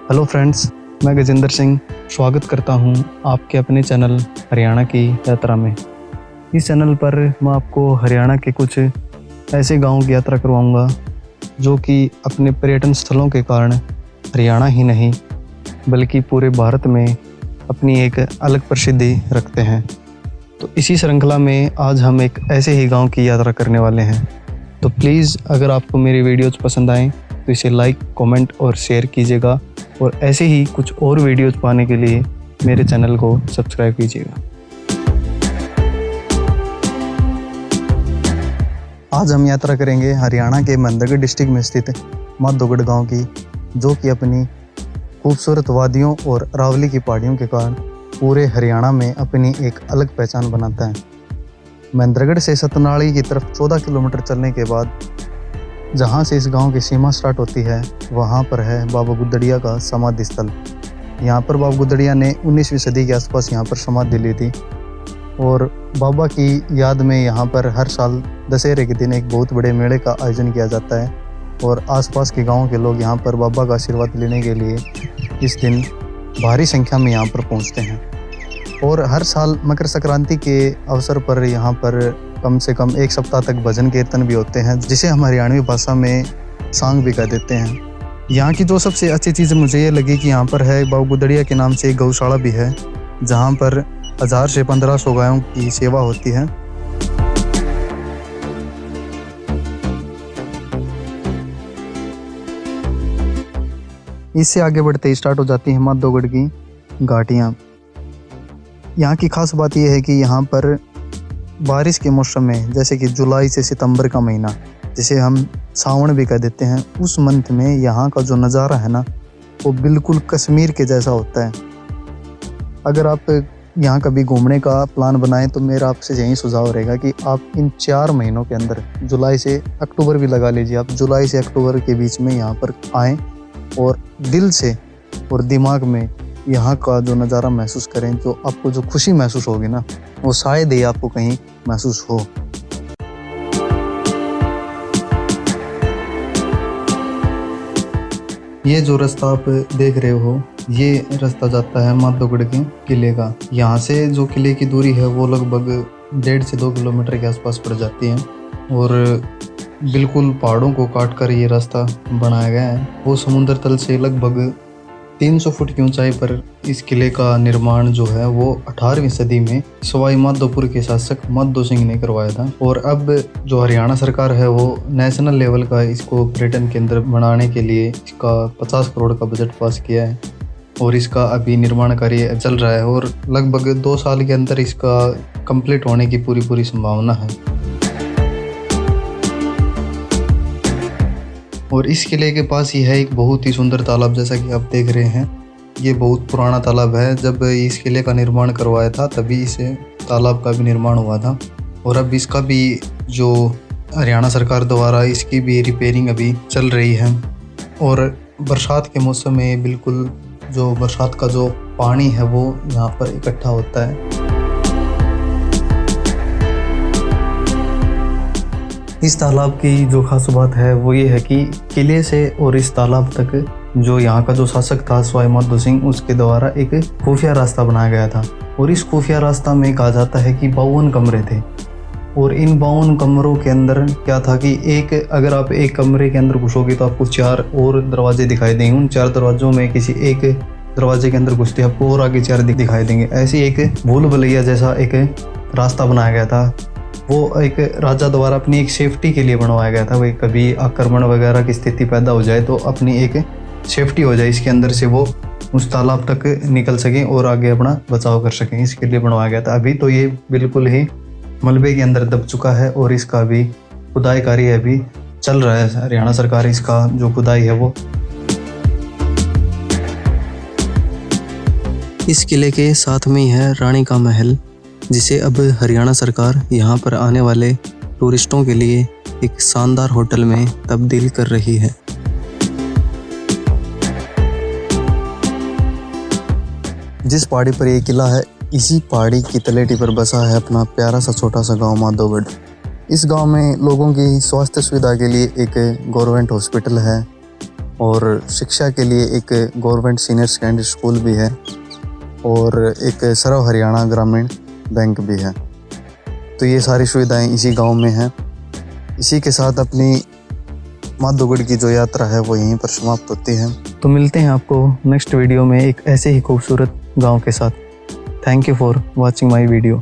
Hello friends, मैं गजेंद्र सिंह स्वागत करता हूं आपके अपने चैनल हरियाणा की यात्रा में। इस चैनल पर मैं आपको हरियाणा के कुछ ऐसे गांवों की यात्रा करवाऊंगा जो कि अपने पर्यटन स्थलों के कारण हरियाणा ही नहीं बल्कि पूरे भारत में अपनी एक अलग प्रसिद्धि रखते हैं। तो इसी श्रृंखला में आज हम एक ऐसे ही गांव की यात्रा करने वाले हैं। तो प्लीज़ अगर आपको मेरी वीडियोज़ पसंद आएँ तो इसे लाइक, कमेंट और शेयर कीजिएगा और ऐसे ही कुछ और वीडियोज़ पाने के लिए मेरे चैनल को सब्सक्राइब कीजिएगा। आज हम यात्रा करेंगे हरियाणा के मेहंदरगढ़ डिस्ट्रिक्ट में स्थित माधोगढ़ गांव की, जो कि अपनी खूबसूरत वादियों और अरावली की पहाड़ियों के कारण पूरे हरियाणा में अपनी एक अलग पहचान बनाता है। मेहंदरगढ़ से सतनाड़ी की तरफ 14 किलोमीटर चलने के बाद जहाँ से इस गांव की सीमा स्टार्ट होती है वहाँ पर है बाबा गुदड़िया का समाधि स्थल। यहाँ पर बाबा गुदड़िया ने 19वीं सदी के आसपास यहाँ पर समाधि ली थी और बाबा की याद में यहाँ पर हर साल दशहरे के दिन एक बहुत बड़े मेले का आयोजन किया जाता है और आसपास के गाँव के लोग यहाँ पर बाबा का आशीर्वाद लेने के लिए इस दिन भारी संख्या में यहाँ पर पहुँचते हैं। और हर साल मकर संक्रांति के अवसर पर यहाँ पर कम से कम एक सप्ताह तक भजन कीर्तन भी होते हैं, जिसे हम हरियाणवी भाषा में सांग भी कह देते हैं। यहाँ की जो सबसे अच्छी चीज़ मुझे ये लगी कि यहाँ पर है बाबा गुदड़िया के नाम से एक गौशाला भी है, जहाँ पर 1000 से 1500 गायों की सेवा होती है। इससे आगे बढ़ते ही स्टार्ट हो जाती है माधोगढ़ की घाटियाँ। यहाँ की खास बात यह है कि यहाँ पर बारिश के मौसम में, जैसे कि जुलाई से सितंबर का महीना जिसे हम सावन भी कह देते हैं, उस मंथ में यहाँ का जो नज़ारा है ना वो बिल्कुल कश्मीर के जैसा होता है। अगर आप यहाँ कभी घूमने का प्लान बनाएं तो मेरा आपसे यही सुझाव रहेगा कि आप इन 4 महीनों के अंदर, जुलाई से अक्टूबर भी लगा लीजिए, आप जुलाई से अक्टूबर के बीच में यहाँ पर आएँ और दिल से और दिमाग में यहाँ का जो नज़ारा महसूस करें। जो आपको जो खुशी महसूस होगी ना वो शायद ही आपको कहीं महसूस हो। ये जो रास्ता आप देख रहे हो ये रास्ता जाता है माधोगढ़ के किले का। यहाँ से जो किले की दूरी है वो लगभग 1.5 से 2 किलोमीटर के आसपास पड़ जाती है और बिल्कुल पहाड़ों को काट कर ये रास्ता बनाया गया है। वो समुद्र तल से लगभग 300 फुट की ऊंचाई पर इस किले का निर्माण जो है वो 18वीं सदी में सवाई माधोपुर के शासक माधो सिंह ने करवाया था। और अब जो हरियाणा सरकार है वो नेशनल लेवल का इसको पर्यटन केंद्र बनाने के लिए इसका 50 करोड़ का बजट पास किया है और इसका अभी निर्माण कार्य चल रहा है और लगभग 2 साल के अंदर इसका कंप्लीट होने की पूरी संभावना है। और इस किले के पास ही है एक बहुत ही सुंदर तालाब, जैसा कि आप देख रहे हैं। ये बहुत पुराना तालाब है, जब इस किले का निर्माण करवाया था तभी इस तालाब का भी निर्माण हुआ था और अब इसका भी जो हरियाणा सरकार द्वारा इसकी भी रिपेयरिंग अभी चल रही है। और बरसात के मौसम में बिल्कुल जो बरसात का जो पानी है वो यहाँ पर इकट्ठा होता है। इस तालाब की जो खास बात है वो ये है कि किले से और इस तालाब तक जो यहाँ का जो शासक था सवाई माधो सिंह, उसके द्वारा एक खुफिया रास्ता बनाया गया था और इस खुफिया रास्ता में कहा जाता है कि 52 कमरे थे और इन 52 कमरों के अंदर क्या था कि अगर आप एक कमरे के अंदर घुसोगे तो आपको 4 और दरवाजे दिखाई देंगे। उन 4 दरवाजों में किसी एक दरवाजे के अंदर घुसते आपको और आगे 4 दिखाई देंगे। ऐसी एक भूल भुलैया जैसा एक रास्ता बनाया गया था। वो एक राजा द्वारा अपनी एक सेफ्टी के लिए बनवाया गया था। वही कभी आक्रमण वगैरह की स्थिति पैदा हो जाए तो अपनी एक सेफ्टी हो जाए, इसके अंदर से वो उस तालाब तक निकल सकें और आगे अपना बचाव कर सकें, इसके लिए बनवाया गया था। अभी तो ये बिल्कुल ही मलबे के अंदर दब चुका है और इसका भी खुदाई कार्य अभी चल रहा है। हरियाणा सरकार इसका जो खुदाई है वो। इस किले के साथ में ही है रानी का महल, जिसे अब हरियाणा सरकार यहाँ पर आने वाले टूरिस्टों के लिए एक शानदार होटल में तब्दील कर रही है। जिस पहाड़ी पर ये किला है, इसी पहाड़ी की तलेटी पर बसा है अपना प्यारा सा छोटा सा गांव माधोगढ़। इस गांव में लोगों की स्वास्थ्य सुविधा के लिए एक गवर्नमेंट हॉस्पिटल है और शिक्षा के लिए एक गवर्नमेंट सीनियर सेकेंडरी स्कूल भी है और एक सर्व हरियाणा ग्रामीण बैंक भी है। तो ये सारी सुविधाएं इसी गांव में हैं। इसी के साथ अपनी माधोगढ़ की जो यात्रा है वो यहीं पर समाप्त होती है। तो मिलते हैं आपको नेक्स्ट वीडियो में एक ऐसे ही खूबसूरत गांव के साथ। Thank you for watching my video.